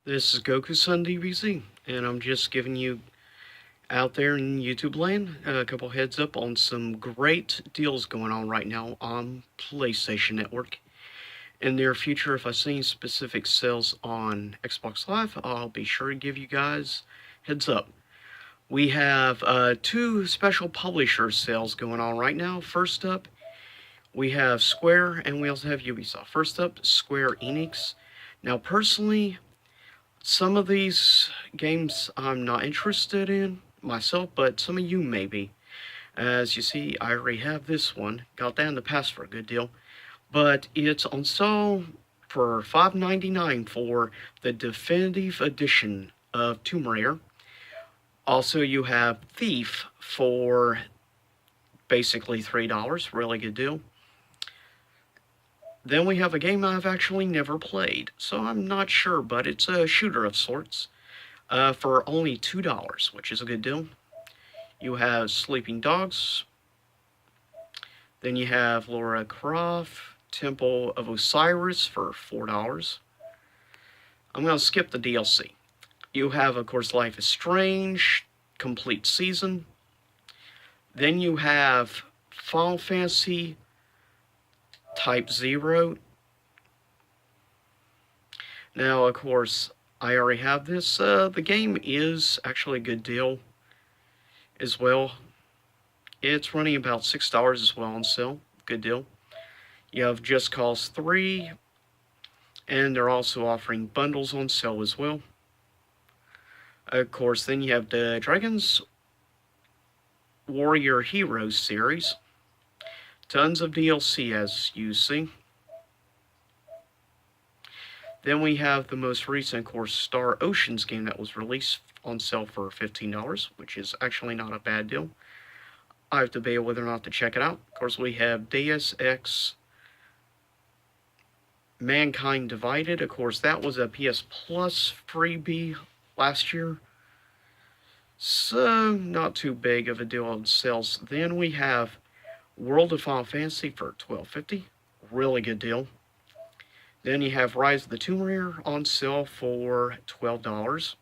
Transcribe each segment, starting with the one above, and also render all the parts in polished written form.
This is Goku-san DBZ, and I'm just giving you out there in YouTube land a couple heads up on some great deals going on right now on PlayStation Network. In the near future, if I see any specific sales on Xbox Live, I'll be sure to give you guys heads up. We have two special publisher sales going on right now. First up, we have Square, and we also have Ubisoft. First up, Square Enix. Now, personally, some of these games I'm not interested in myself, but some of you may be. As you see, I already have this one. Got that in the past for a good deal. But it's on sale for $5.99 for the definitive edition of Tomb Raider. Also, you have Thief for basically $3. Really good deal. Then we have a game I've actually never played, so I'm not sure, but it's a shooter of sorts, for only $2, which is a good deal. You have Sleeping Dogs. Then you have Lara Croft, Temple of Osiris for $4. I'm going to skip the DLC. You have, of course, Life is Strange, Complete Season. Then you have Final Fantasy Type 0. Now, of course, I already have this. The game is actually a good deal as well. It's running about $6 as well on sale. Good deal. You have Just Cause 3, and they're also offering bundles on sale as well. Of course, then you have the Dragon's Warrior Heroes series. Tons of DLC, as you see. Then we have the most recent, of course, Star Oceans game that was released on sale for $15, which is actually not a bad deal. I have to debate whether or not to check it out. Of course, we have Deus Ex Mankind Divided. Of course, that was a PS Plus freebie last year, so not too big of a deal on sales. Then we have World of Final Fantasy for $12.50, really good deal. Then you have Rise of the Tomb Raider on sale for $12.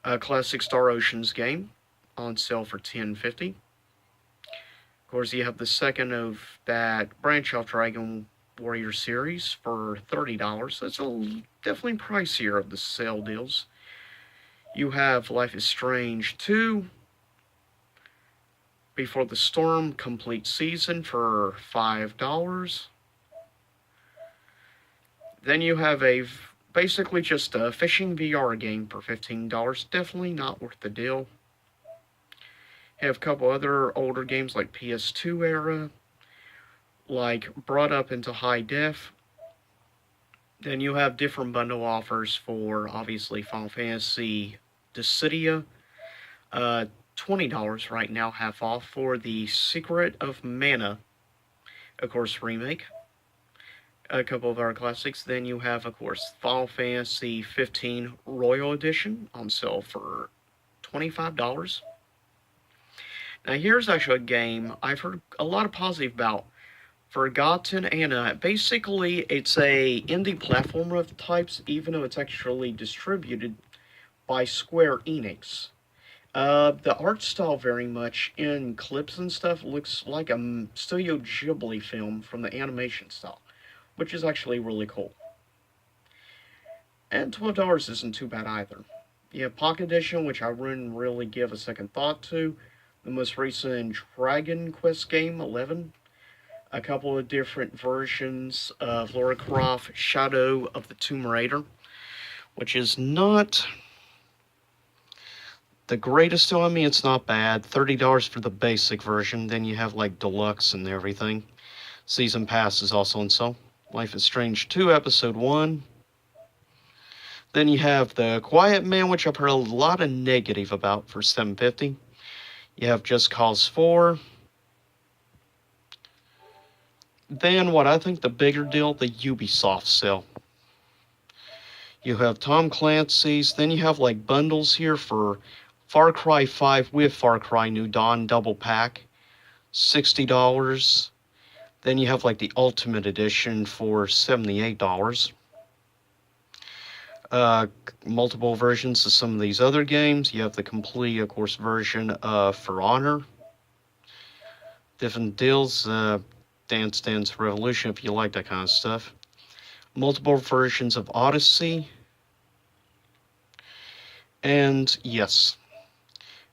A classic Star Oceans game on sale for $10.50. Of course, you have the second of that branch off Dragon Warrior series for $30. That's definitely pricier of the sale deals. You have Life is Strange 2, Before the Storm Complete Season for $5. Then you have basically just a fishing VR game for $15. Definitely not worth the deal. Have a couple other older games like PS2 era, like brought up into high def. Then you have different bundle offers for, obviously, Final Fantasy Dissidia. $20 right now, half off, for the Secret of Mana, of course, remake. A couple of our classics. Then you have, of course, Final Fantasy 15 Royal Edition on sale for $25. Now, here's actually a game I've heard a lot of positive about. Forgotten Anna. Basically, it's a indie platformer of types, even though it's actually distributed by Square Enix. The art style very much in clips and stuff looks like a Studio Ghibli film from the animation style, which is actually really cool. And $12 isn't too bad either. You have Pocket Edition, which I wouldn't really give a second thought to. The most recent Dragon Quest game, 11. A couple of different versions of Lara Croft Shadow of the Tomb Raider, which is not the greatest deal. I mean, it's not bad. $30 for the basic version. Then you have like deluxe and everything. Season Pass is also on sale. Life is Strange 2 Episode 1. Then you have The Quiet Man, which I've heard a lot of negative about, for $7.50. You have Just Cause 4. Then what I think the bigger deal, the Ubisoft sale. You have Tom Clancy's. Then you have like bundles here for Far Cry 5 with Far Cry New Dawn double pack, $60. Then you have like the Ultimate Edition for $78. multiple versions of some of these other games. You have the complete, of course, version of For Honor. Different deals, Dance Dance Revolution, if you like that kind of stuff. Multiple versions of Odyssey. And yes,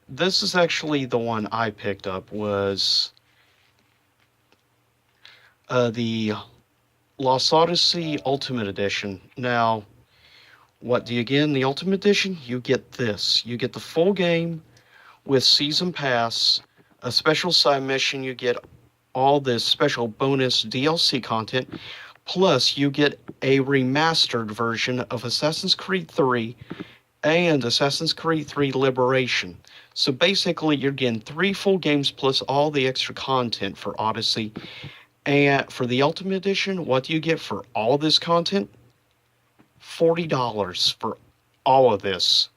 this is actually the one I picked up, was the Lost Odyssey Ultimate Edition. Now, what do you get in the Ultimate Edition? You get this. You get the full game with Season Pass, a special side mission. You get all this special bonus DLC content, plus you get a remastered version of Assassin's Creed 3 and Assassin's Creed 3 Liberation. So basically, you're getting 3 full games plus all the extra content for Odyssey. And for the Ultimate Edition, what do you get for all this content? $40 for all of this.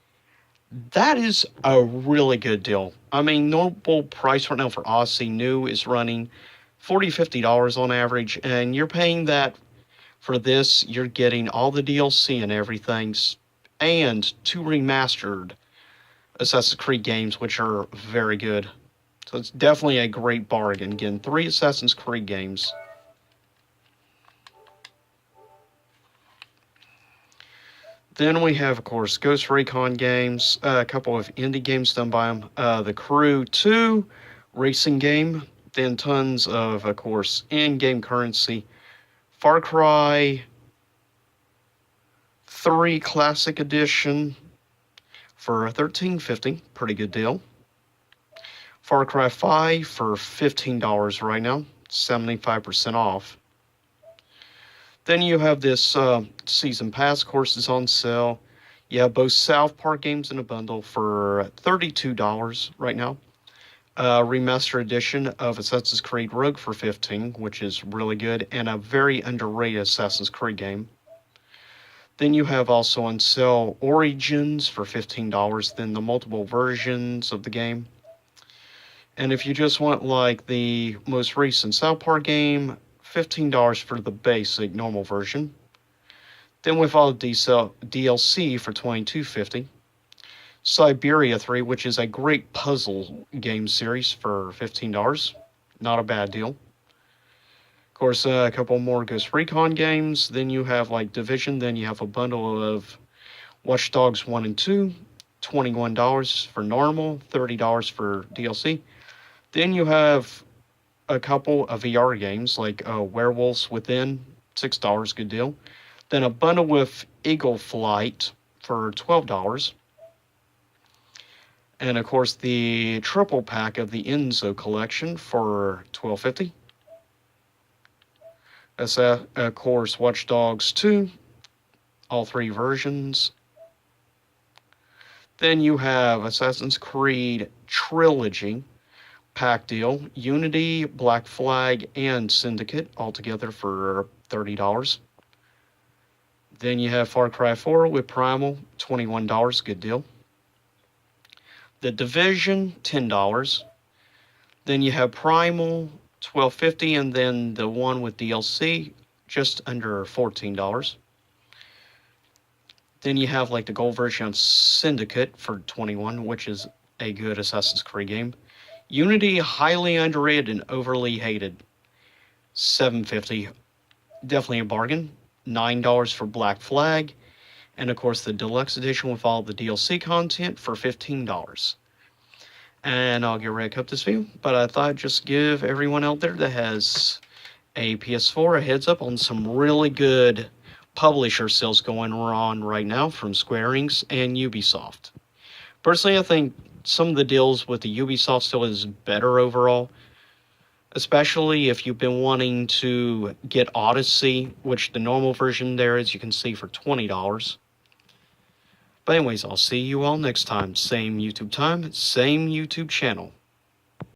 That is a really good deal. I mean, normal price right now for Odyssey New is running $40, $50 on average, and you're paying that for this. You're getting all the DLC and everything, and 2 remastered Assassin's Creed games, which are very good. So it's definitely a great bargain. Again, 3 Assassin's Creed games. Then we have, of course, Ghost Recon games, a couple of indie games done by them. The Crew 2 racing game, then tons of course, in-game currency. Far Cry 3 Classic Edition for $13.50, pretty good deal. Far Cry 5 for $15 right now, 75% off. Then you have this Season Pass courses on sale. You have both South Park games in a bundle for $32 right now. Remaster edition of Assassin's Creed Rogue for $15, which is really good, and a very underrated Assassin's Creed game. Then you have also on sale Origins for $15, then the multiple versions of the game. And if you just want like the most recent South Park game, $15 for the basic normal version. Then with all the DLC for $22.50. Siberia 3, which is a great puzzle game series for $15. Not a bad deal. Of course, a couple more Ghost Recon games. Then you have like Division. Then you have a bundle of Watch Dogs 1 and 2. $21 for normal, $30 for DLC. Then you have a couple of VR games like Werewolves Within, $6, good deal. Then a bundle with Eagle Flight for $12. And of course the triple pack of the Enzo collection for $12.50. That's of course Watch Dogs 2, all 3 versions. Then you have Assassin's Creed Trilogy pack deal, Unity, Black Flag, and Syndicate, all together for $30. Then you have Far Cry 4 with Primal, $21, good deal. The Division, $10. Then you have Primal, $12.50, and then the one with DLC, just under $14. Then you have like the gold version of Syndicate for $21, which is a good Assassin's Creed game. Unity, highly underrated and overly hated, $7.50, definitely a bargain. $9 for Black Flag, and of course the deluxe edition with all the DLC content for $15. And I'll get ready to cut this video, but I thought I'd just give everyone out there that has a PS4 a heads up on some really good publisher sales going on right now from Square Enix and Ubisoft. Personally, I think some of the deals with the Ubisoft still is better overall, especially if you've been wanting to get Odyssey, which the normal version there, as you can see, for $20. But anyways, I'll see you all next time. Same YouTube time, same YouTube channel.